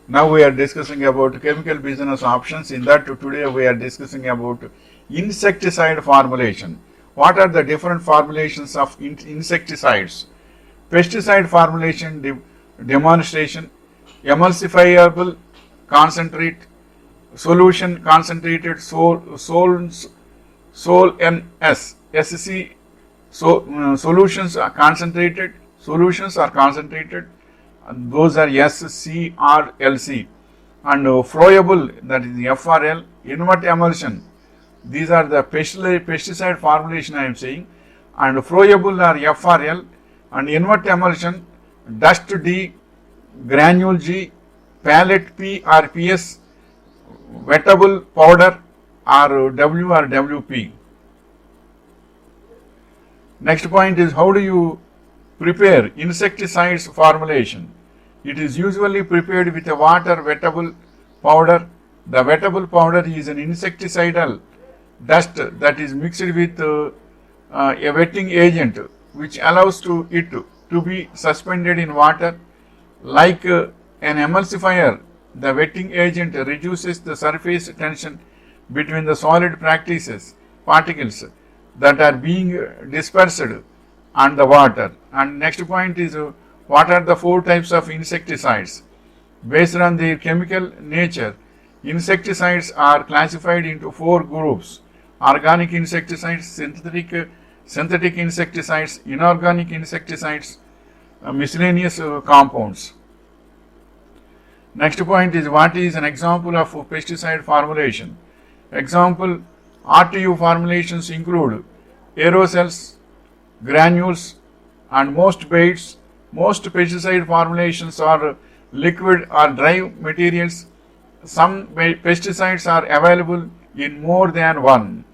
Now we are discussing about chemical business options. In that today we are discussing about insecticide formulation. What are the different formulations of insecticides? Pesticide formulation demonstration, emulsifiable concentrate, solution concentrated NS, SC, solutions are concentrated, and those are SCRLC, and flowable, that is FRL, invert emulsion. These are the pesticide formulation I am saying, and flowable are FRL, and invert emulsion, dust D, granule G, pallet P or PS, wettable powder or W or WP. Next point is, how do you prepare insecticides formulation? It is usually prepared with a water wettable powder. The wettable powder is an insecticidal dust that is mixed with a wetting agent, which allows it to be suspended in water. Like an emulsifier, the wetting agent reduces the surface tension between the solid particles that are being dispersed and the water. And next point is, what are the 4 types of insecticides? Based on their chemical nature, insecticides are classified into 4 groups: organic insecticides, synthetic insecticides, inorganic insecticides, miscellaneous compounds. Next point is, what is an example of pesticide formulation? Example RTU formulations include aerosols, granules, and most baits. Most pesticide formulations are liquid or dry materials. Some pesticides are available in more than one.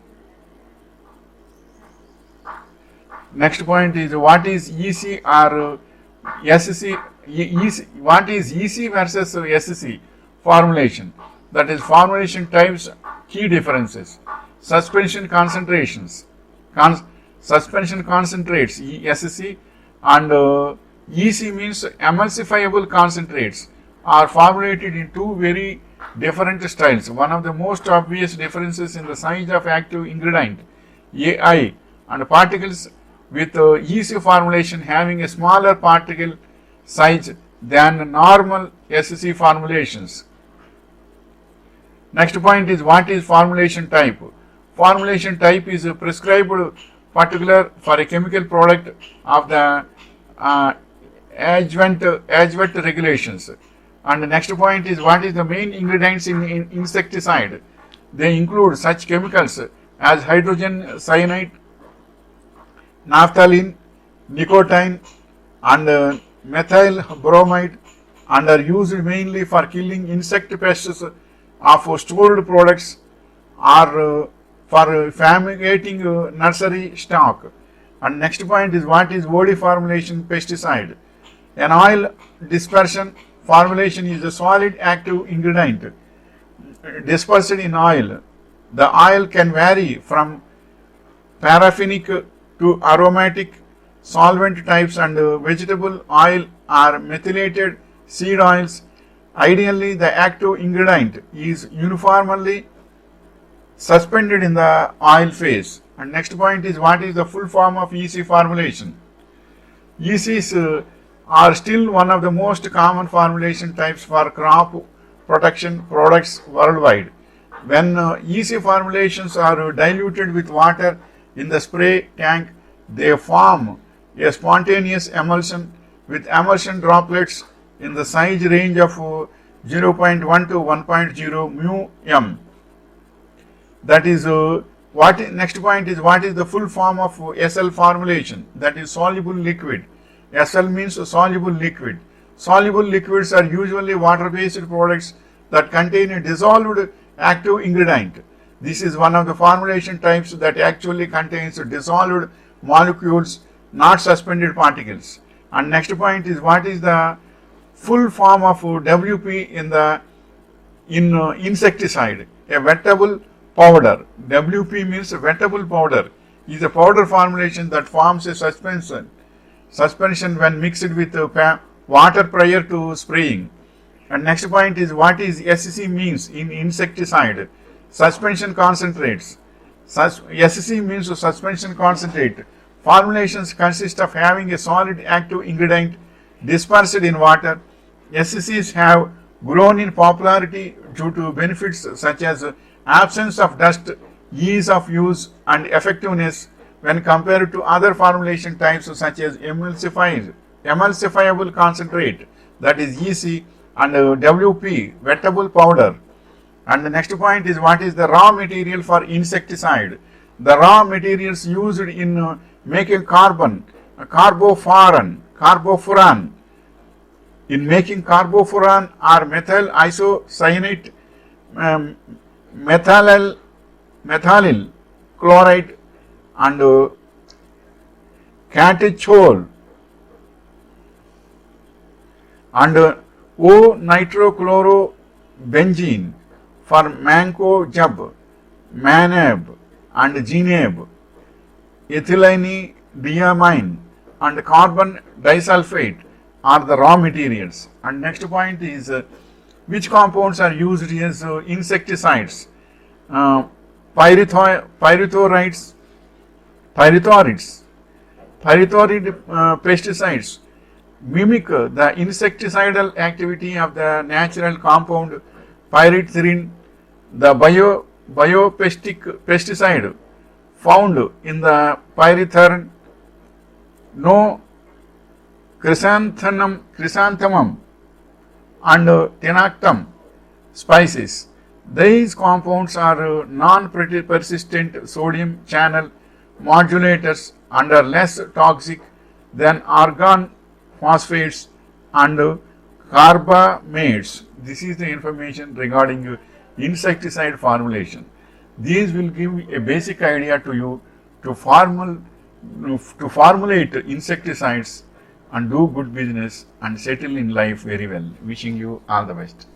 Next point is, what is EC or SC? What is EC versus SC formulation? That is formulation types, key differences. Suspension concentrates, ESC, and EC means emulsifiable concentrates, are formulated in 2 very different styles. One of the most obvious differences in the size of active ingredient, AI, and particles, with EC formulation having a smaller particle size than normal SC formulations. Next point is, what is formulation type? Formulation type is prescribed particular for a chemical product of the adjuvant regulations. And the next point is, what is the main ingredients in insecticide? They include such chemicals as hydrogen cyanide, naphthalene, nicotine, and methyl bromide, and are used mainly for killing insect pests of stored products or for fumigating nursery stock. And next point is, what is body formulation pesticide? An oil dispersion formulation is a solid active ingredient dispersed in oil. The oil can vary from paraffinic to aromatic solvent types, and vegetable oil or methylated seed oils. Ideally, the active ingredient is uniformly suspended in the oil phase. And next point is, what is the full form of EC formulation? ECs are still one of the most common formulation types for crop protection products worldwide. When EC formulations are diluted with water in the spray tank, they form a spontaneous emulsion with emulsion droplets in the size range of 0.1 to 1.0 mu m. That is next point is, what is the full form of SL formulation? That is soluble liquid. SL means soluble liquid. Soluble liquids are usually water-based products that contain a dissolved active ingredient. This is one of the formulation types that actually contains dissolved molecules, not suspended particles. And next point is, what is the full form of WP in insecticide? A wettable powder. WP means wettable powder. Is a powder formulation that forms a suspension when mixed with water prior to spraying. And next point is what is SC means in insecticide. Suspension concentrates. SC means suspension concentrate. Formulations consist of having a solid active ingredient dispersed in water. SCs have grown in popularity due to benefits such as absence of dust, ease of use, and effectiveness when compared to other formulation types such as emulsifiable concentrate, that is EC, and WP, wettable powder. And the next point is what is the raw material for insecticide. The raw materials used in making carbofuran. In making carbofuran are methyl isocyanate, methyl chloride, and catechol, and O-nitrochlorobenzene for mancojab, manab, and genab, ethylene diamine, and carbon disulfate are the raw materials. And next point is which compounds are used as insecticides. Pyrethroid pesticides mimic the insecticidal activity of the natural compound pyrethrin. The pesticide found in the pyrethrin no chrysanthemum and tenactum species. These compounds are non-persistent sodium channel modulators and are less toxic than argon phosphates and carbamates. This is the information regarding insecticide formulation. These will give a basic idea to you to formulate insecticides and do good business and settle in life very well. Wishing you all the best.